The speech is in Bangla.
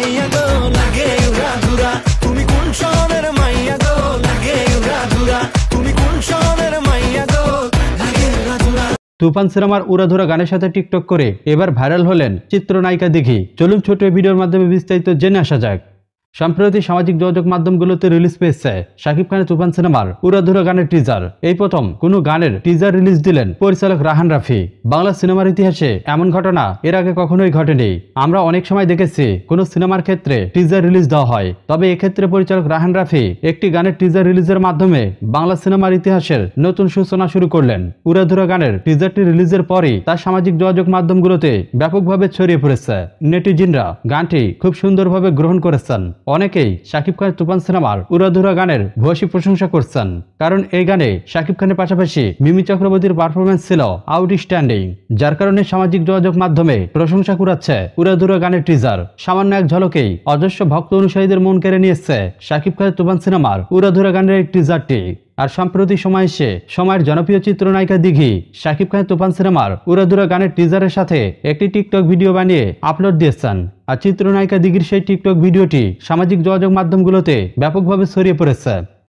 মাইয়া গো লাগে উড়াধুরা, তুমি কোন শহরের মাইয়া গো লাগে উড়াধুরা, তুমি কোন শহরের মাইয়া গো লাগে উড়াধুরা। তুফান সিনেমার উড়াধুরা গানের সাথে টিকটক করে এবার ভাইরাল হলেন চিত্রনায়িকা দিঘি। চলুন ছোট ভিডিওর মাধ্যমে বিস্তারিত জেনে আসা যাক। সম্প্রতি সামাজিক যোগাযোগ মাধ্যমগুলোতে রিলিজ পেয়েছে শাকিব খানের তুফান সিনেমার উড়াধুরা গানের টিজার। এই প্রথম কোনো গানের টিজার রিলিজ দিলেন পরিচালক রাহান রাফি। বাংলা সিনেমার ইতিহাসে এমন ঘটনা এর আগে কখনোই ঘটেনি। আমরা অনেক সময় দেখেছি কোনো সিনেমার ক্ষেত্রে টিজার রিলিজ দেওয়া হয়, তবে এক্ষেত্রে পরিচালক রাহান রাফি একটি গানের টিজার রিলিজের মাধ্যমে বাংলা সিনেমার ইতিহাসের নতুন সূচনা শুরু করলেন। উড়াধুরা গানের টিজারটি রিলিজের পরই তা সামাজিক যোগাযোগ মাধ্যমগুলোতে ব্যাপকভাবে ছড়িয়ে পড়েছে। নেটিজেনরা গানটি খুব সুন্দরভাবে গ্রহণ করেছেন। অনেকেই শাকিব খানের তুফান সিনেমার উড়াধুরা গানের ভূয়সী প্রশংসা করছেন, কারণ এই গানে শাকিব খানের পাশাপাশি মিমি চক্রবর্তীর পারফরমেন্স ছিল আউটস্ট্যান্ডিং, যার কারণে সামাজিক যোগাযোগ মাধ্যমে প্রশংসা কুড়াচ্ছে উড়াধুরা গানের টিজার। সামান্য এক ঝলকেই অজস্র ভক্ত অনুসারীদের মন কেড়ে নিয়েছে শাকিব খানের তুফান সিনেমার উড়াধুরা গানের এই টিজারটি। আর সাম্প্রতিক সময় এসে সময়ের জনপ্রিয় চিত্রনায়িকা দিঘি শাকিব খানের তুফান সিনেমার উড়াধুরা গানের টিজারের সাথে একটি টিকটক ভিডিও বানিয়ে আপলোড দিয়েছেন। আর চিত্রনায়িকা দিঘির সেই টিকটক ভিডিওটি সামাজিক যোগাযোগ মাধ্যমগুলোতে ব্যাপকভাবে ছড়িয়ে পড়েছে।